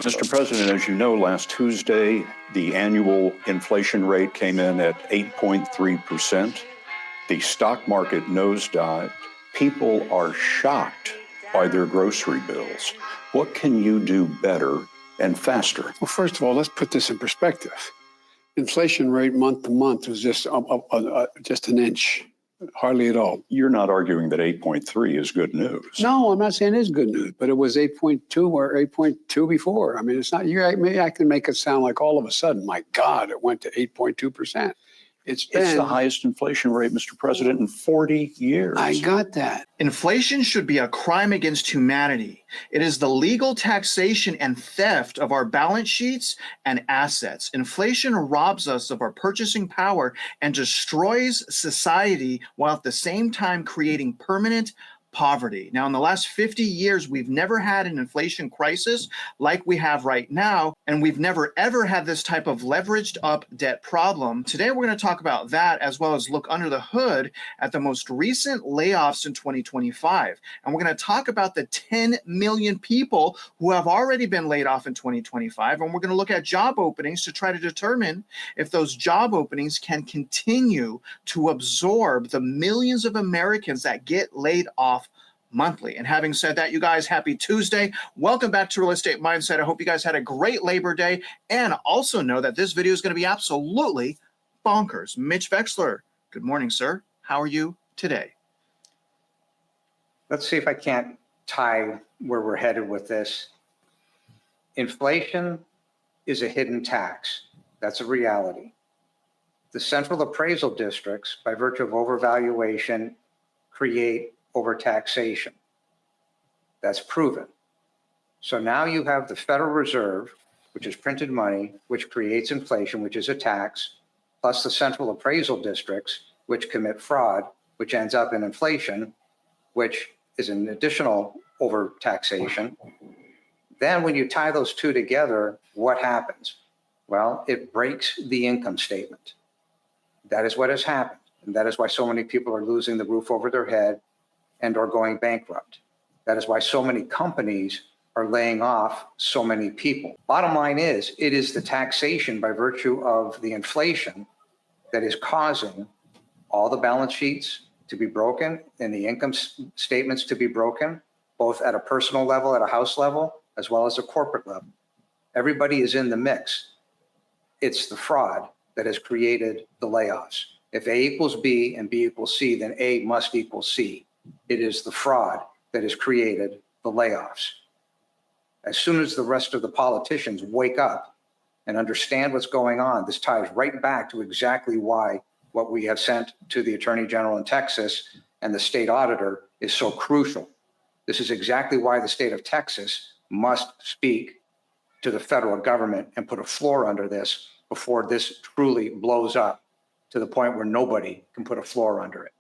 Mr. President, as you know, last Tuesday, the annual inflation rate came in at 8.3%. The stock market nosedived. People are shocked by their grocery bills. What can you do better and faster? Well, first of all, let's put this in perspective. Inflation rate month to month was just an inch, hardly at all. You're not arguing that 8.3 is good news. No, I'm not saying it's good news, but it was 8.2 or 8.2 before. I mean, it's not, maybe I can make it sound like all of a sudden, my God, it went to 8.2%. It's the highest inflation rate, Mr. President, in 40 years. I got that. Inflation should be a crime against humanity. It is the legal taxation and theft of our balance sheets and assets. Inflation robs us of our purchasing power and destroys society while at the same time creating permanent poverty. Now, in the last 50 years, we've never had an inflation crisis like we have right now, and we've never ever had this type of leveraged up debt problem. Today, we're going to talk about that as well as look under the hood at the most recent layoffs in 2025. And we're going to talk about the 10 million people who have already been laid off in 2025. And we're going to look at job openings to try to determine if those job openings can continue to absorb the millions of Americans that get laid off monthly. And having said that, you guys, happy Tuesday. Welcome back to Real Estate Mindset. I hope you guys had a great Labor Day, and also know that this video is going to be absolutely bonkers. Mitch Vexler, good morning, sir. How are you today? Let's see if I can't tie where we're headed with this. Inflation is a hidden tax. That's a reality. The central appraisal districts, by virtue of overvaluation, create overtaxation. That's proven. So now you have the Federal Reserve, which is printed money, which creates inflation, which is a tax, plus the central appraisal districts, which commit fraud, which ends up in inflation, which is an additional overtaxation. Then when you tie those two together, what happens? Well, it breaks the income statement. That is what has happened. And that is why so many people are losing the roof over their head and are going bankrupt. That is why so many companies are laying off so many people. Bottom line is, it is the taxation by virtue of the inflation that is causing all the balance sheets to be broken and the income statements to be broken, both at a personal level, at a house level, as well as a corporate level. Everybody is in the mix. It's the fraud that has created the layoffs. If A equals B and B equals C, then A must equal C. It is the fraud that has created the layoffs. As soon as the rest of the politicians wake up and understand what's going on, this ties right back to exactly why what we have sent to the Attorney General in Texas and the state auditor is so crucial. This is exactly why the state of Texas must speak to the federal government and put a floor under this before this truly blows up to the point where nobody can put a floor under it.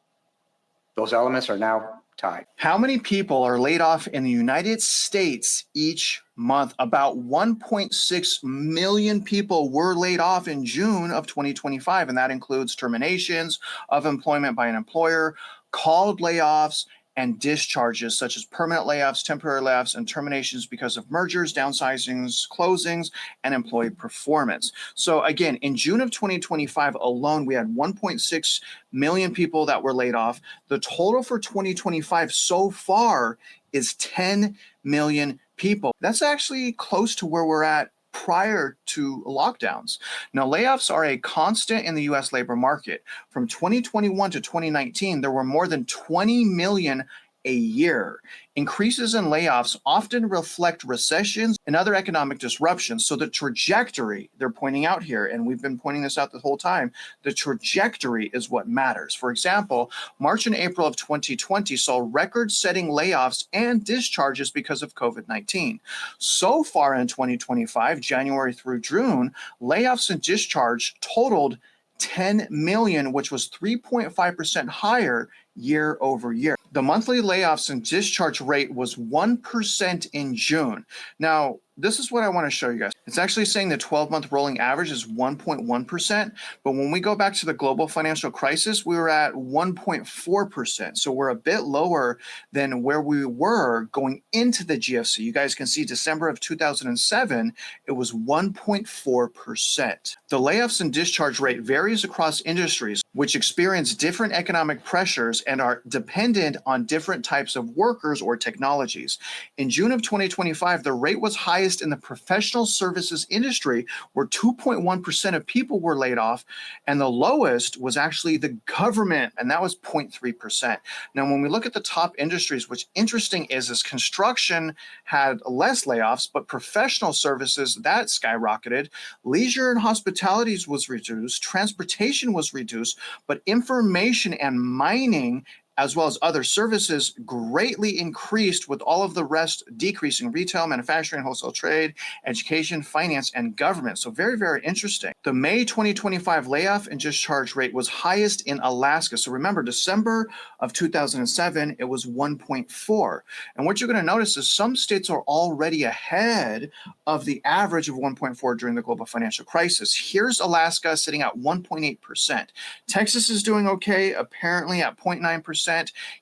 Those elements are now tied. How many people are laid off in the United States each month? About 1.6 million people were laid off in June of 2025, and that includes terminations of employment by an employer, called layoffs, and discharges such as permanent layoffs, temporary layoffs, and terminations because of mergers, downsizings, closings, and employee performance. So again, in June of 2025 alone, we had 1.6 million people that were laid off. The total for 2025 so far is 10 million people. That's actually close to where we're at prior to lockdowns. Now, layoffs are a constant in the U.S. labor market. From 2021 to 2019, there were more than 20 million a year. Increases in layoffs often reflect recessions and other economic disruptions. So the trajectory they're pointing out here, and we've been pointing this out the whole time, the trajectory is what matters. For example, March and April of 2020 saw record-setting layoffs and discharges because of COVID-19. So far in 2025, January through June, layoffs and discharge totaled 10 million, which was 3.5% higher year over year. The monthly layoffs and discharge rate was 1% in June. Now, this is what I want to show you guys. It's actually saying the 12-month rolling average is 1.1%. But when we go back to the global financial crisis, we were at 1.4%. So we're a bit lower than where we were going into the GFC. You guys can see December of 2007, it was 1.4%. The layoffs and discharge rate varies across industries, which experience different economic pressures and are dependent on different types of workers or technologies. In June of 2025, the rate was highest in the professional services industry, where 2.1% of people were laid off, and the lowest was actually the government, and that was 0.3%. Now, when we look at the top industries, what's interesting is construction had less layoffs, but professional services, that skyrocketed. Leisure and hospitality was reduced, transportation was reduced, but information and mining, as well as other services, greatly increased, with all of the rest decreasing: retail, manufacturing, wholesale trade, education, finance, and government. So very, very interesting. The May 2025 layoff and discharge rate was highest in Alaska. So remember, December of 2007, it was 1.4. And what you're going to notice is some states are already ahead of the average of 1.4 during the global financial crisis. Here's Alaska sitting at 1.8%. Texas is doing okay, apparently at 0.9%.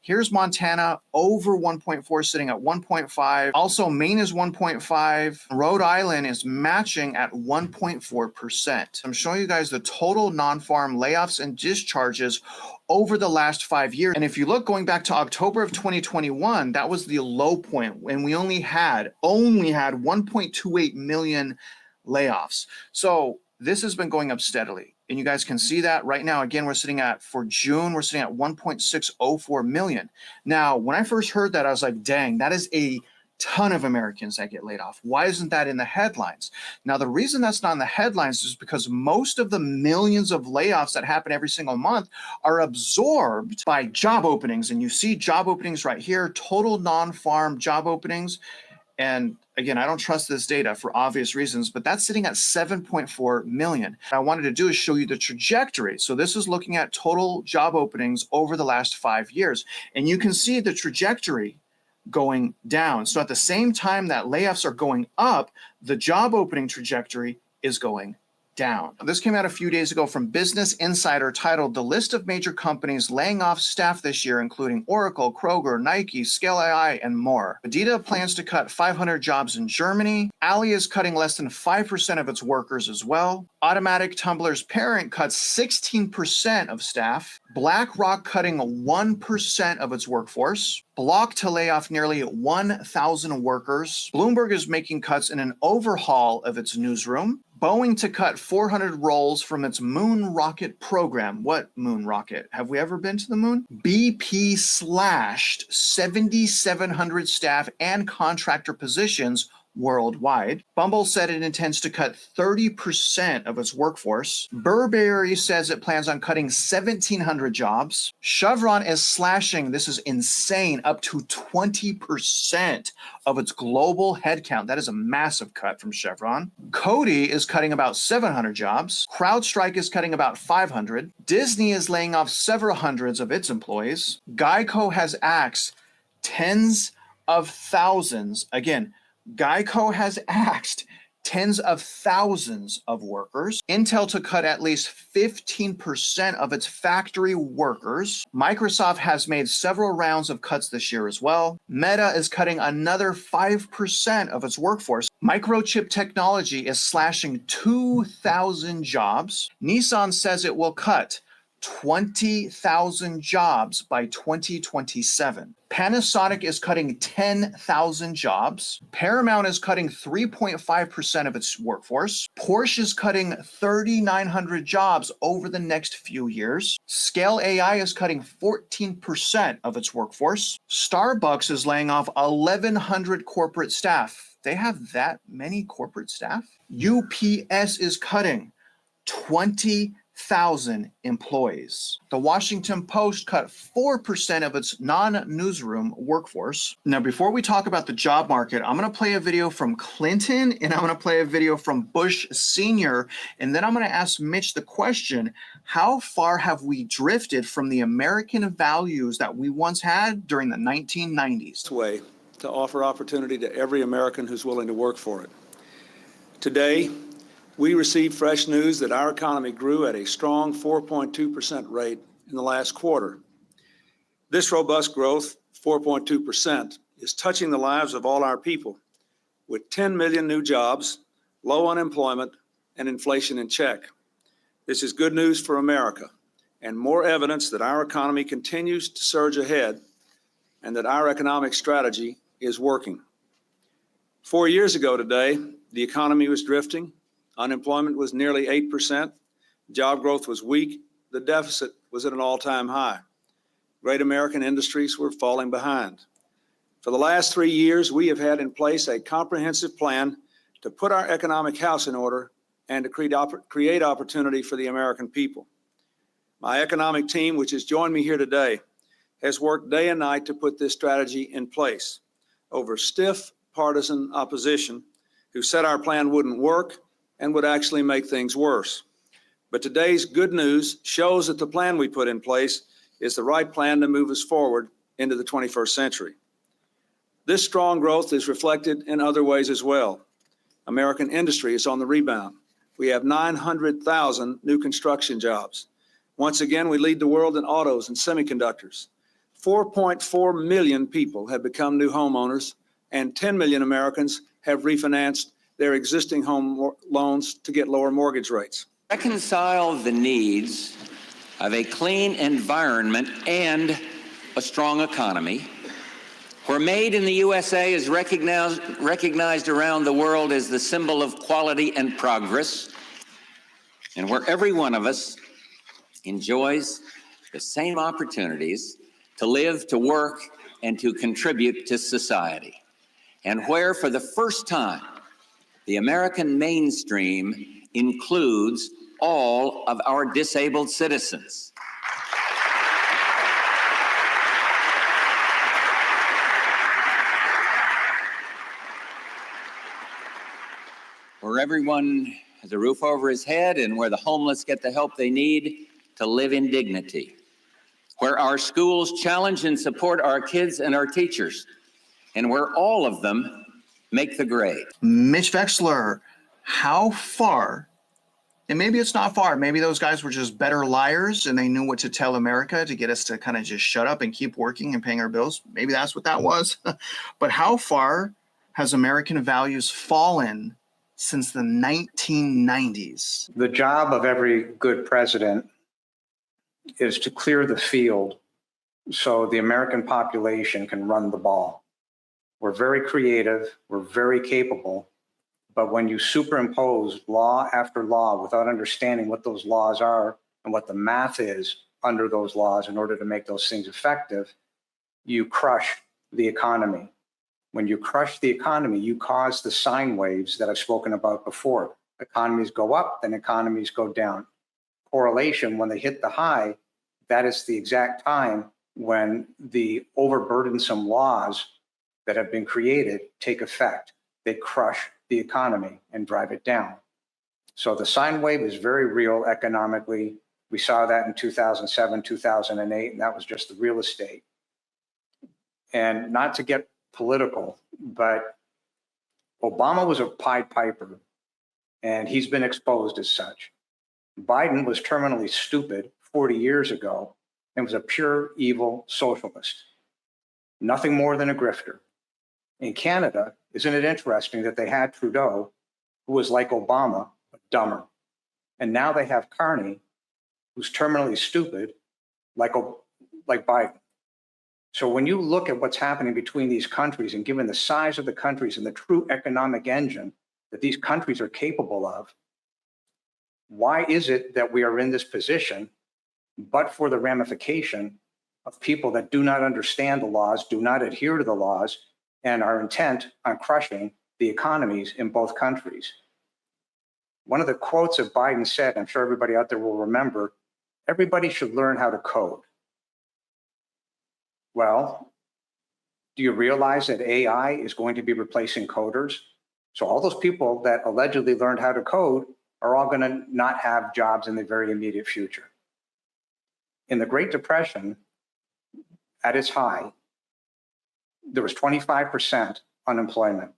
Here's Montana over 1.4, sitting at 1.5. Also, Maine is 1.5. Rhode Island is matching at 1.4%. I'm showing you guys the total non-farm layoffs and discharges over the last 5 years. And if you look, going back to October of 2021, that was the low point, and we only had 1.28 million layoffs. So this has been going up steadily. And you guys can see that right now. Again, we're sitting at, for June, we're sitting at 1.604 million. Now, when I first heard that, I was like, dang, that is a ton of Americans that get laid off. Why isn't that in the headlines? Now, the reason that's not in the headlines is because most of the millions of layoffs that happen every single month are absorbed by job openings. And you see job openings right here, total non-farm job openings. And again, I don't trust this data for obvious reasons, but that's sitting at 7.4 million. What I wanted to do is show you the trajectory. So this is looking at total job openings over the last 5 years. And you can see the trajectory going down. So at the same time that layoffs are going up, the job opening trajectory is going down. This came out a few days ago from Business Insider, titled "The List of Major Companies Laying Off Staff This Year, Including Oracle, Kroger, Nike, Scale AI, and more." Adidas plans to cut 500 jobs in Germany. Ali is cutting less than 5% of its workers as well. Automatic Tumblr's parent cuts 16% of staff. BlackRock cutting 1% of its workforce. Block to lay off nearly 1,000 workers. Bloomberg is making cuts in an overhaul of its newsroom. Boeing to cut 400 roles from its moon rocket program. What moon rocket? Have we ever been to the moon? BP slashed 7,700 staff and contractor positions worldwide. Bumble said it intends to cut 30% of its workforce. Burberry says it plans on cutting 1,700 jobs. Chevron is slashing, this is insane, up to 20% of its global headcount. That is a massive cut from Chevron. Coty is cutting about 700 jobs. CrowdStrike is cutting about 500. Disney is laying off several hundreds of its employees. Geico has axed tens of thousands. Again, Geico has axed tens of thousands of workers. Intel to cut at least 15% of its factory workers. Microsoft has made several rounds of cuts this year as well. Meta is cutting another 5% of its workforce. Microchip Technology is slashing 2,000 jobs. Nissan says it will cut 20,000 jobs by 2027. Panasonic is cutting 10,000 jobs. Paramount is cutting 3.5% of its workforce. Porsche is cutting 3,900 jobs over the next few years. Scale AI is cutting 14% of its workforce. Starbucks is laying off 1,100 corporate staff. They have that many corporate staff? UPS is cutting 20,000 employees. The Washington Post cut 4% of its non-newsroom workforce. Now, before we talk about the job market, I'm going to play a video from Clinton and I'm going to play a video from Bush Sr. And then I'm going to ask Mitch the question, how far have we drifted from the American values that we once had during the 1990s? Way to offer opportunity to every American who's willing to work for it. Today, we received fresh news that our economy grew at a strong 4.2% rate in the last quarter. This robust growth, 4.2%, is touching the lives of all our people, with 10 million new jobs, low unemployment, and inflation in check. This is good news for America and more evidence that our economy continues to surge ahead and that our economic strategy is working. 4 years ago today, the economy was drifting, unemployment was nearly 8%, job growth was weak, the deficit was at an all-time high. Great American industries were falling behind. For the last 3 years, we have had in place a comprehensive plan to put our economic house in order and to create opportunity for the American people. My economic team, which has joined me here today, has worked day and night to put this strategy in place over stiff partisan opposition who said our plan wouldn't work and would actually make things worse. But today's good news shows that the plan we put in place is the right plan to move us forward into the 21st century. This strong growth is reflected in other ways as well. American industry is on the rebound. We have 900,000 new construction jobs. Once again, we lead the world in autos and semiconductors. 4.4 million people have become new homeowners, and 10 million Americans have refinanced their existing home loans to get lower mortgage rates. Reconcile the needs of a clean environment and a strong economy, where made in the USA is recognized around the world as the symbol of quality and progress, and where every one of us enjoys the same opportunities to live, to work, and to contribute to society, and where for the first time the American mainstream includes all of our disabled citizens. Where everyone has a roof over his head and where the homeless get the help they need to live in dignity. Where our schools challenge and support our kids and our teachers, and where all of them make the grade. Mitch Vexler, how far, and maybe it's not far, maybe those guys were just better liars and they knew what to tell America to get us to kind of just shut up and keep working and paying our bills. Maybe that's what that was. But how far has American values fallen since the 1990s? The job of every good president is to clear the field so the American population can run the ball. We're very creative, we're very capable, but when you superimpose law after law without understanding what those laws are and what the math is under those laws in order to make those things effective, you crush the economy. When you crush the economy, you cause the sine waves that I've spoken about before. Economies go up, then economies go down. Correlation, when they hit the high, that is the exact time when the overburdensome laws that have been created take effect. They crush the economy and drive it down. So the sine wave is very real economically. We saw that in 2007, 2008, and that was just the real estate. And not to get political, but Obama was a Pied Piper, and he's been exposed as such. Biden was terminally stupid 40 years ago and was a pure evil socialist, nothing more than a grifter. In Canada, isn't it interesting that they had Trudeau, who was like Obama, but dumber? And now they have Carney, who's terminally stupid, like Biden. So when you look at what's happening between these countries, and given the size of the countries and the true economic engine that these countries are capable of, why is it that we are in this position, but for the ramification of people that do not understand the laws, do not adhere to the laws, and are intent on crushing the economies in both countries? One of the quotes that Biden said, I'm sure everybody out there will remember, everybody should learn how to code. Well, do you realize that AI is going to be replacing coders? So all those people that allegedly learned how to code are all going to not have jobs in the very immediate future. In the Great Depression, at its high, there was 25% unemployment.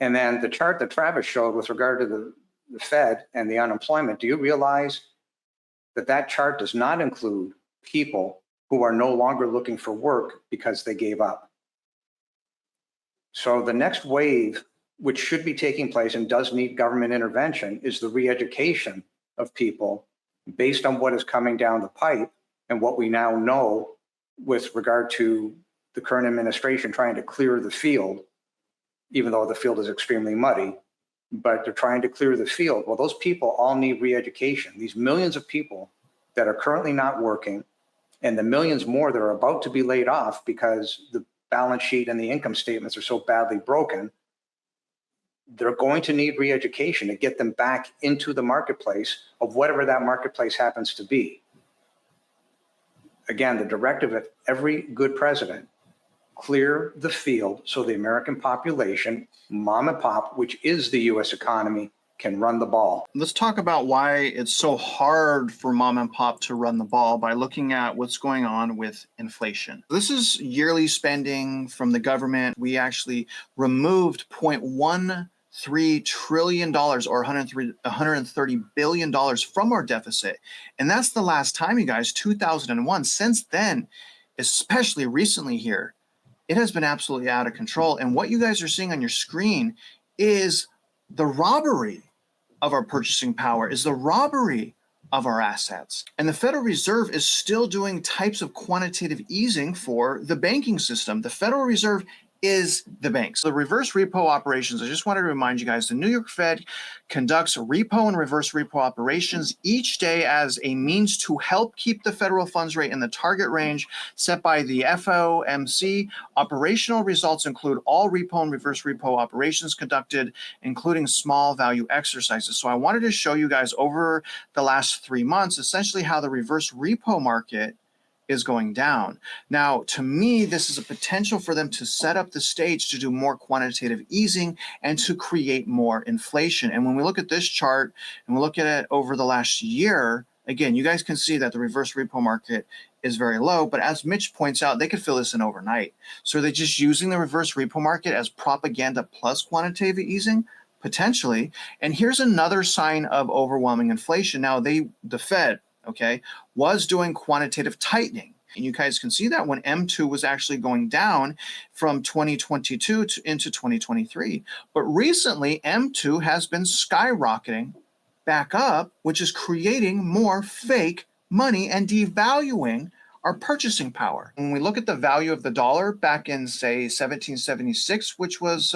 And then the chart that Travis showed with regard to the Fed and the unemployment, do you realize that that chart does not include people who are no longer looking for work because they gave up? So the next wave, which should be taking place and does need government intervention, is the re-education of people based on what is coming down the pipe and what we now know with regard to the current administration trying to clear the field, even though the field is extremely muddy, but they're trying to clear the field. Well, those people all need re-education. These millions of people that are currently not working and the millions more that are about to be laid off because the balance sheet and the income statements are so badly broken, they're going to need re-education to get them back into the marketplace of whatever that marketplace happens to be. Again, the directive of every good president: clear the field so the American population, mom and pop, which is the U.S. economy, can run the ball. Let's talk about why it's so hard for mom and pop to run the ball by looking at what's going on with inflation. This is yearly spending from the government. We actually removed $0.13 trillion or $130 billion from our deficit. And that's the last time, you guys, 2001. Since then, especially recently here, it has been absolutely out of control. And what you guys are seeing on your screen is the robbery of our purchasing power, is the robbery of our assets. And the Federal Reserve is still doing types of quantitative easing for the banking system. The Federal Reserve is the banks. The reverse repo operations, I just wanted to remind you guys, the New York Fed conducts repo and reverse repo operations each day as a means to help keep the federal funds rate in the target range set by the FOMC. Operational results include all repo and reverse repo operations conducted, including small value exercises. So I wanted to show you guys over the last 3 months, essentially how the reverse repo market is going down. Now, to me, this is a potential for them to set up the stage to do more quantitative easing and to create more inflation. And when we look at this chart and we look at it over the last year, again, you guys can see that the reverse repo market is very low, but as Mitch points out, they could fill this in overnight. So are they just using the reverse repo market as propaganda plus quantitative easing? Potentially. And here's another sign of overwhelming inflation. Now, the Fed, okay, was doing quantitative tightening. And you guys can see that when M2 was actually going down from 2022 into 2023. But recently, M2 has been skyrocketing back up, which is creating more fake money and devaluing our purchasing power. When we look at the value of the dollar back in, say, 1776, which was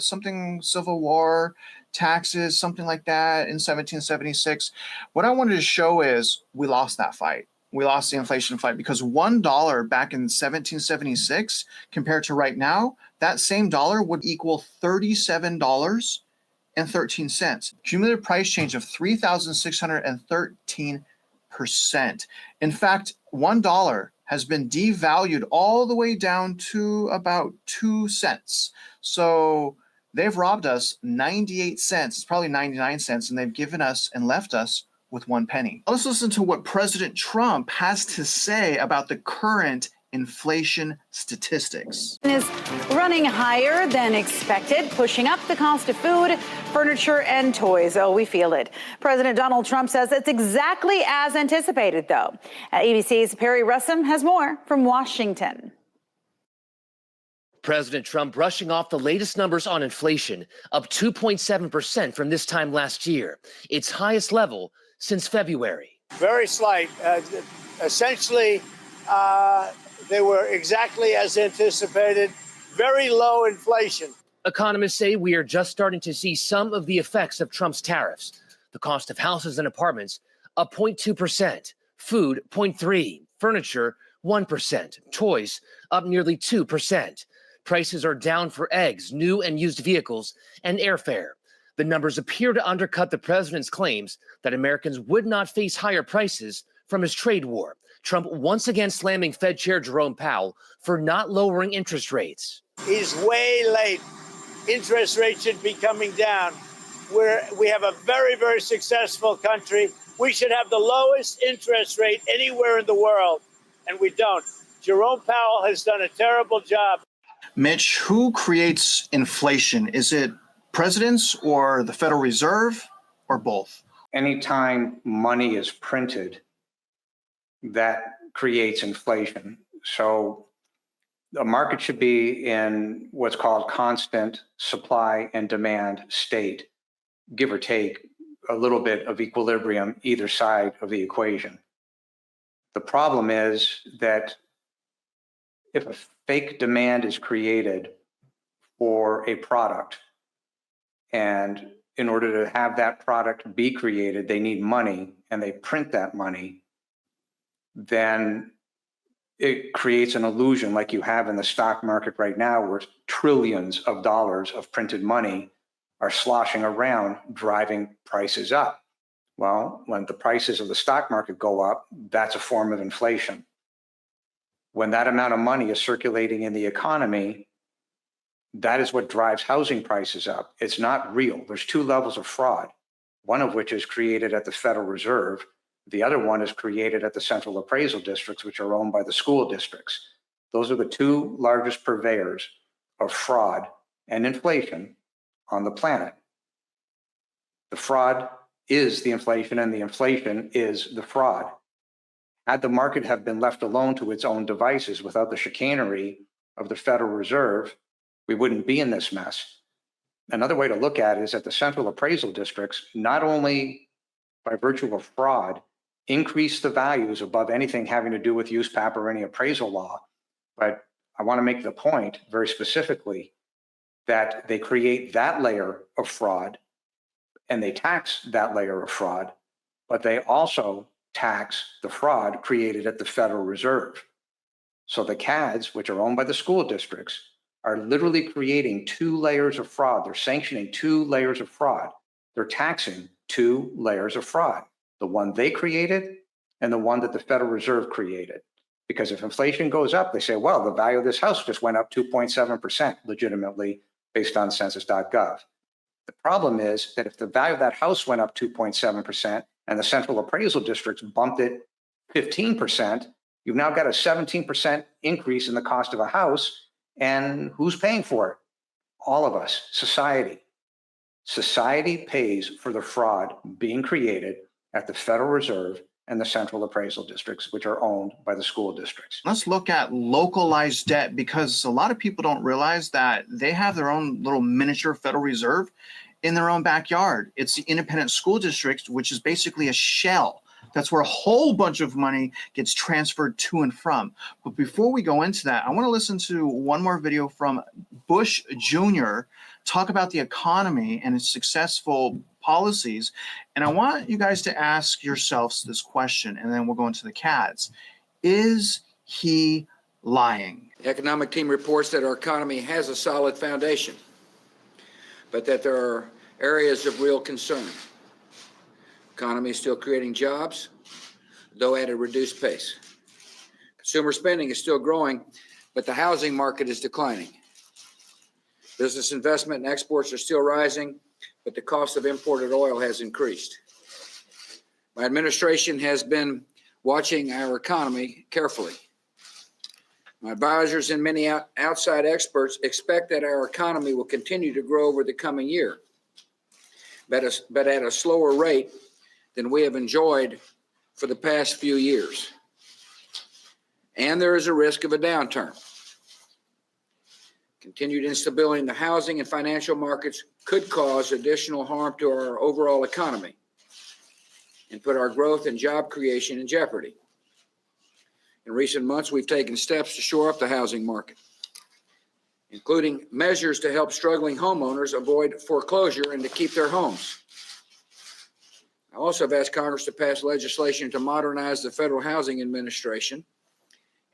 something Civil War, taxes, something like that in 1776. What I wanted to show is we lost that fight. We lost the inflation fight because $1 back in 1776 compared to right now, that same dollar would equal $37.13. Cumulative price change of 3,613%. In fact, $1 has been devalued all the way down to about 2 cents. So they've robbed us 98 cents, it's probably 99 cents, and they've given us and left us with 1 penny. Let's listen to what President Trump has to say about the current inflation statistics. Is running higher than expected, pushing up the cost of food, furniture, and toys. Oh, we feel it. President Donald Trump says it's exactly as anticipated, though. ABC's Perry Russum has more from Washington. President Trump brushing off the latest numbers on inflation, up 2.7% from this time last year, its highest level since February. Very slight. Essentially, they were exactly as anticipated. Very low inflation. Economists say we are just starting to see some of the effects of Trump's tariffs. The cost of houses and apartments up 0.2%, food 0.3%, furniture 1%, toys up nearly 2%. Prices are down for eggs, new and used vehicles, and airfare. The numbers appear to undercut the president's claims that Americans would not face higher prices from his trade war. Trump once again slamming Fed Chair Jerome Powell for not lowering interest rates. He's way late. Interest rates should be coming down. We have a very, very successful country. We should have the lowest interest rate anywhere in the world, and we don't. Jerome Powell has done a terrible job. Mitch, who creates inflation? Is it presidents or the Federal Reserve or both? Anytime money is printed, that creates inflation. So the market should be in what's called constant supply and demand state, give or take a little bit of equilibrium either side of the equation. The problem is that if a fake demand is created for a product, and in order to have that product be created, they need money and they print that money, then it creates an illusion like you have in the stock market right now, where trillions of dollars of printed money are sloshing around, driving prices up. Well, when the prices of the stock market go up, that's a form of inflation. When that amount of money is circulating in the economy, that is what drives housing prices up. It's not real. There's two levels of fraud, one of which is created at the Federal Reserve. The other one is created at the central appraisal districts, which are owned by the school districts. Those are the two largest purveyors of fraud and inflation on the planet. The fraud is the inflation, and the inflation is the fraud. Had the market have been left alone to its own devices without the chicanery of the Federal Reserve, we wouldn't be in this mess. Another way to look at it is that the central appraisal districts, not only by virtue of fraud, increase the values above anything having to do with use PAP or any appraisal law. But I want to make the point very specifically that they create that layer of fraud and they tax that layer of fraud, but they also tax the fraud created at the Federal Reserve. So the CADs, which are owned by the school districts, are literally creating two layers of fraud. They're sanctioning two layers of fraud. They're taxing two layers of fraud, the one they created and the one that the Federal Reserve created. Because if inflation goes up, they say, well, the value of this house just went up 2.7% legitimately based on census.gov. The problem is that if the value of that house went up 2.7% and the central appraisal districts bumped it 15%, you've now got a 17% increase in the cost of a house. And who's paying for it? All of us, society. Society pays for the fraud being created at the Federal Reserve and the central appraisal districts, which are owned by the school districts. Let's look at localized debt, because a lot of people don't realize that they have their own little miniature Federal Reserve in their own backyard. It's the independent school district, which is basically a shell. That's where a whole bunch of money gets transferred to and from. But before we go into that, I want to listen to one more video from Bush Jr. talk about the economy and its successful policies. And I want you guys to ask yourselves this question, and then we'll go into the CADs. Is he lying? The economic team reports that our economy has a solid foundation, but that there are areas of real concern. The economy is still creating jobs, though at a reduced pace. Consumer spending is still growing, but the housing market is declining. Business investment and exports are still rising, but the cost of imported oil has increased. My administration has been watching our economy carefully. My advisors and many outside experts expect that our economy will continue to grow over the coming year, but at a slower rate than we have enjoyed for the past few years. And there is a risk of a downturn. Continued instability in the housing and financial markets could cause additional harm to our overall economy and put our growth and job creation in jeopardy. In recent months, we've taken steps to shore up the housing market, including measures to help struggling homeowners avoid foreclosure and to keep their homes. I also have asked Congress to pass legislation to modernize the Federal Housing Administration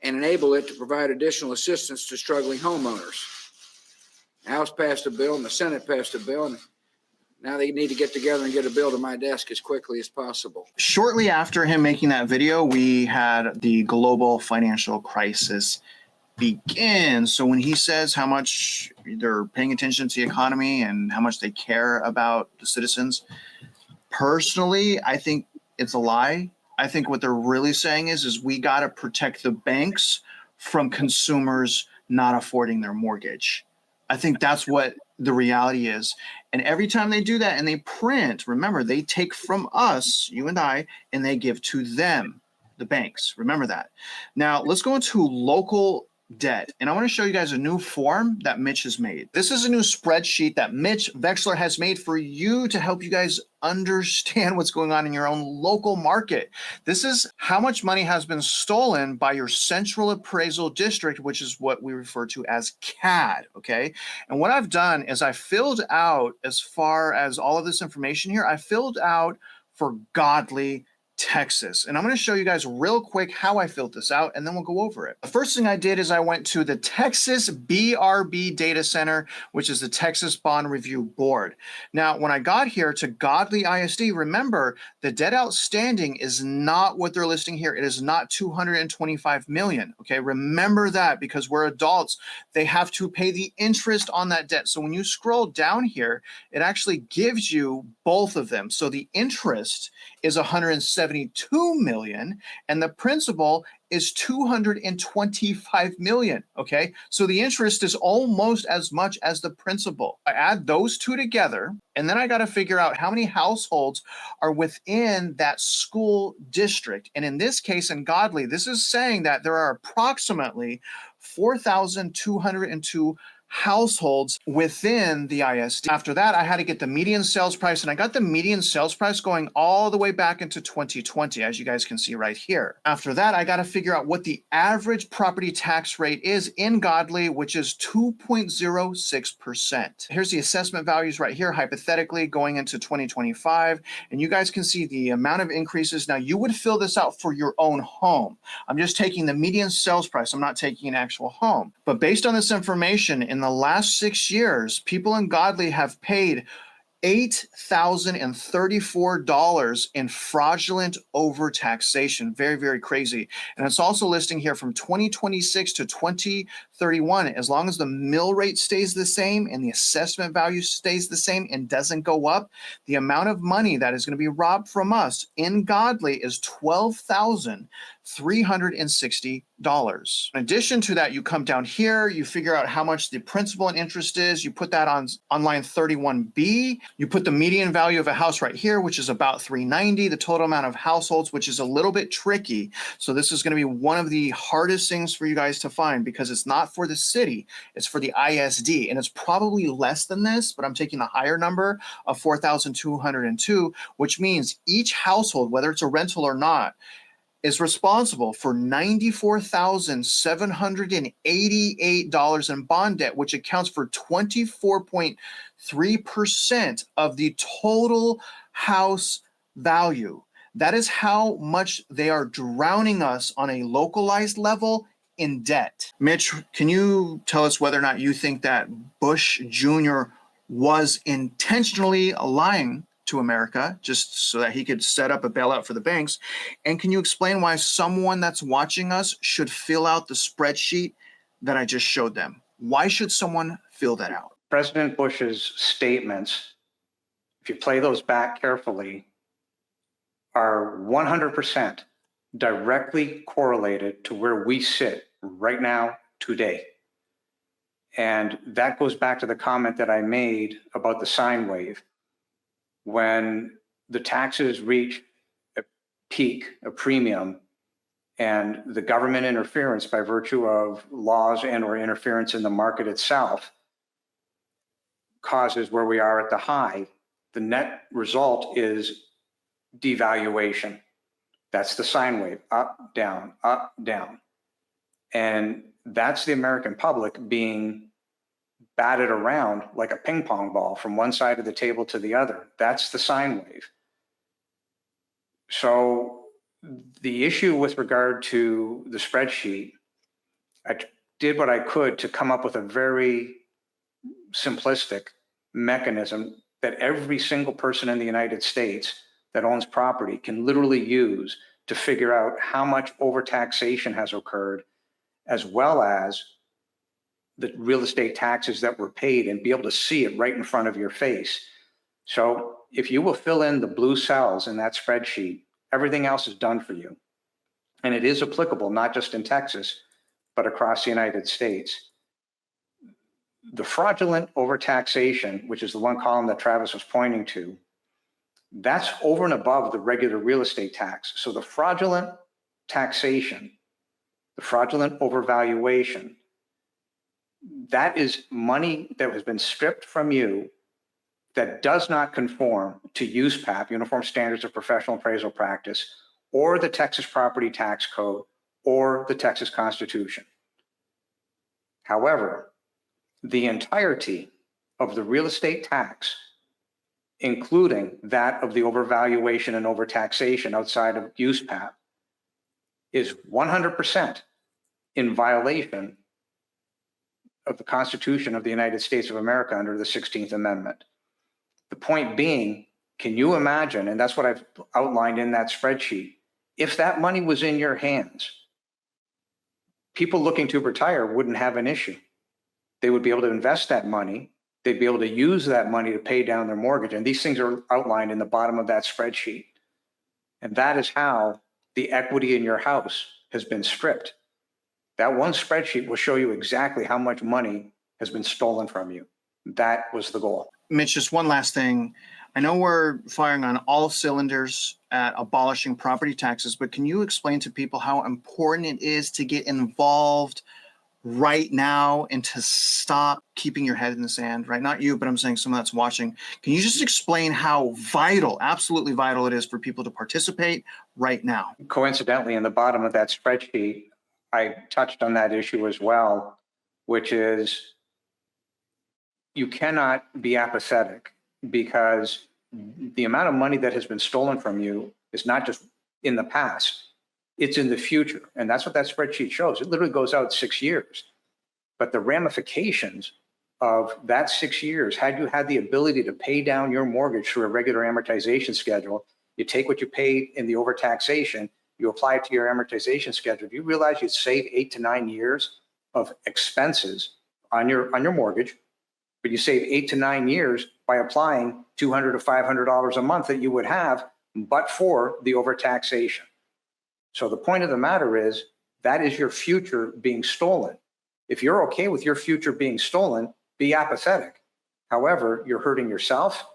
and enable it to provide additional assistance to struggling homeowners. The House passed a bill and the Senate passed a bill, and now they need to get together and get a bill to my desk as quickly as possible. Shortly after him making that video, we had the global financial crisis begin. So when he says how much they're paying attention to the economy and how much they care about the citizens, personally, I think it's a lie. I think what they're really saying is we got to protect the banks from consumers not affording their mortgage. I think that's what the reality is. And every time they do that and they print, remember, they take from us, you and I, and they give to them, the banks. Remember that. Now, let's go into local debt. And I want to show you guys a new form that Mitch has made. This is a new spreadsheet that Mitch Vexler has made for you to help you guys understand what's going on in your own local market. This is how much money has been stolen by your central appraisal district, which is what we refer to as CAD, okay? And what I've done is I filled out, as far as all of this information here, I filled out for Godly, Texas. And I'm going to show you guys real quick how I filled this out, and then we'll go over it. The first thing I did is I went to the Texas BRB Data Center, which is the Texas Bond Review Board. Now, when I got here to Godly ISD, remember, the debt outstanding is not what they're listing here. It is not 225 million. Okay, remember that, because we're adults. They have to pay the interest on that debt. So when you scroll down here, it actually gives you both of them. So the interest is 172 million and the principal is 225 million. Okay, so the interest is almost as much as the principal. I add those two together, and then I got to figure out how many households are within that school district. And in this case, in Godly, this is saying that there are approximately 4,202 households within the ISD. After that, I had to get the median sales price, and I got the median sales price going all the way back into 2020, as you guys can see right here. After that, I got to figure out what the average property tax rate is in Godly, which is 2.06%. Here's the assessment values right here, hypothetically going into 2025, and you guys can see the amount of increases. Now, you would fill this out for your own home. I'm just taking the median sales price. I'm not taking an actual home. But based on this information, in the last 6 years, people in Godly have paid $8,034 in fraudulent overtaxation. Very, very crazy. And it's also listing here from 2026 to 2031. As long as the mill rate stays the same and the assessment value stays the same and doesn't go up, the amount of money that is going to be robbed from us in Godly is $12,360. In addition to that, you come down here, you figure out how much the principal and interest is. You put that on line 31B. You put the median value of a house right here, which is about 390, the total amount of households, which is a little bit tricky. So this is going to be one of the hardest things for you guys to find, because it's not for the city, it's for the ISD. And it's probably less than this, but I'm taking the higher number of 4,202, which means each household, whether it's a rental or not, is responsible for $94,788 in bond debt, which accounts for 24.3% of the total house value. That is how much they are drowning us on a localized level in debt. Mitch, can you tell us whether or not you think that Bush Jr. was intentionally lying to America just so that he could set up a bailout for the banks? And can you explain why someone that's watching us should fill out the spreadsheet that I just showed them? Why should someone fill that out? President Bush's statements, if you play those back carefully, are 100% directly correlated to where we sit right now today. And that goes back to the comment that I made about the sine wave. When the taxes reach a peak, a premium, and the government interference by virtue of laws and or interference in the market itself causes where we are at the high, the net result is devaluation. That's the sine wave, up, down, up, down. And that's the American public being batted around like a ping pong ball from one side of the table to the other. That's the sine wave. So the issue with regard to the spreadsheet, I did what I could to come up with a very simplistic mechanism that every single person in the United States that owns property can literally use to figure out how much overtaxation has occurred, as well as the real estate taxes that were paid, and be able to see it right in front of your face. So if you will fill in the blue cells in that spreadsheet, everything else is done for you. And it is applicable, not just in Texas, but across the United States. The fraudulent overtaxation, which is the one column that Travis was pointing to, that's over and above the regular real estate tax. So the fraudulent taxation, the fraudulent overvaluation, that is money that has been stripped from you that does not conform to USPAP, Uniform Standards of Professional Appraisal Practice, or the Texas Property Tax Code, or the Texas Constitution. However, the entirety of the real estate tax, including that of the overvaluation and overtaxation outside of USPAP, is 100% in violation of the Constitution of the United States of America under the 16th Amendment. The point being, can you imagine, and that's what I've outlined in that spreadsheet, if that money was in your hands, people looking to retire wouldn't have an issue. They would be able to invest that money. They'd be able to use that money to pay down their mortgage. And these things are outlined in the bottom of that spreadsheet. And that is how the equity in your house has been stripped. That one spreadsheet will show you exactly how much money has been stolen from you. That was the goal. Mitch, just one last thing. I know we're firing on all cylinders at abolishing property taxes, but can you explain to people how important it is to get involved right now and to stop keeping your head in the sand, right? Not you, but I'm saying someone that's watching. Can you just explain how vital, absolutely vital it is for people to participate right now? Coincidentally, in the bottom of that spreadsheet, I touched on that issue as well, which is you cannot be apathetic, because the amount of money that has been stolen from you is not just in the past, it's in the future. And that's what that spreadsheet shows. It literally goes out 6 years. But the ramifications of that 6 years, had you had the ability to pay down your mortgage through a regular amortization schedule, you take what you paid in the overtaxation, you apply it to your amortization schedule, you realize you'd save 8 to 9 years of expenses on your mortgage, but you save 8 to 9 years by applying $200 to $500 a month that you would have but for the overtaxation. So the point of the matter is that is your future being stolen. If you're okay with your future being stolen, be apathetic. However, you're hurting yourself,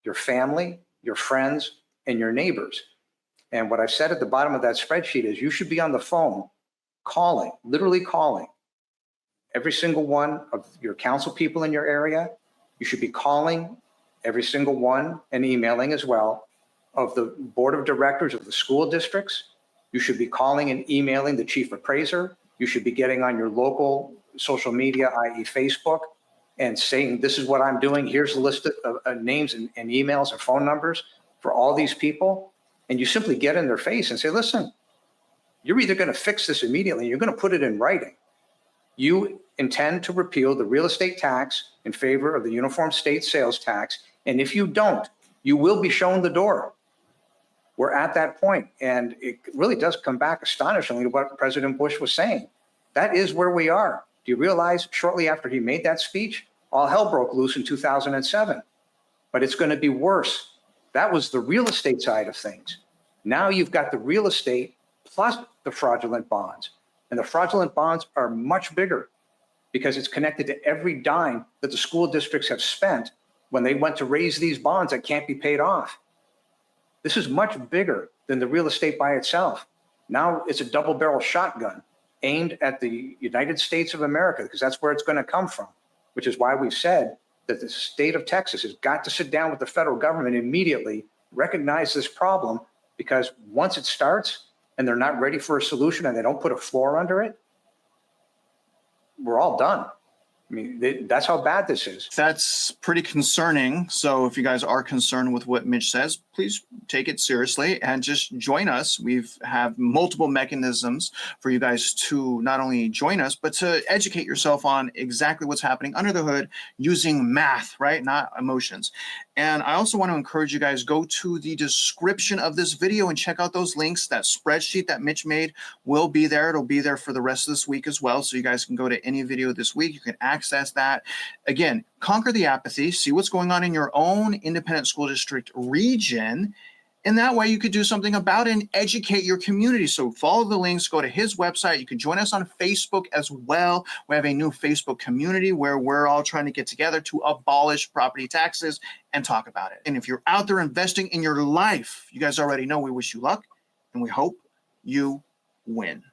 your family, your friends, and your neighbors. And what I've said at the bottom of that spreadsheet is you should be on the phone calling, literally calling every single one of your council people in your area. You should be calling every single one and emailing as well of the board of directors of the school districts. You should be calling and emailing the chief appraiser. You should be getting on your local social media, i.e. Facebook, and saying, this is what I'm doing. Here's a list of names and emails and phone numbers for all these people. And you simply get in their face and say, listen, you're either going to fix this immediately, you're going to put it in writing. You intend to repeal the real estate tax in favor of the uniform state sales tax. And if you don't, you will be shown the door. We're at that point. And it really does come back astonishingly to what President Bush was saying. That is where we are. Do you realize shortly after he made that speech, all hell broke loose in 2007, but it's going to be worse. That was the real estate side of things. Now you've got the real estate plus the fraudulent bonds. And the fraudulent bonds are much bigger because it's connected to every dime that the school districts have spent when they went to raise these bonds that can't be paid off. This is much bigger than the real estate by itself. Now it's a double-barrel shotgun aimed at the United States of America, because that's where it's going to come from, which is why we've said that the state of Texas has got to sit down with the federal government immediately, recognize this problem, because once it starts and they're not ready for a solution and they don't put a floor under it, we're all done. I mean, that's how bad this is. That's pretty concerning. So if you guys are concerned with what Mitch says, please take it seriously and just join us. We have multiple mechanisms for you guys to not only join us, but to educate yourself on exactly what's happening under the hood using math, right? Not emotions. And I also want to encourage you guys, go to the description of this video and check out those links. That spreadsheet that Mitch made will be there. It'll be there for the rest of this week as well. So you guys can go to any video this week. You can access that. Again, conquer the apathy, see what's going on in your own independent school district region, And that way you could do something about it and educate your community. So follow the links, go to his website. You can join us on Facebook as well. We have a new Facebook community where we're all trying to get together to abolish property taxes and talk about it. And if you're out there investing in your life, you guys already know we wish you luck and we hope you win.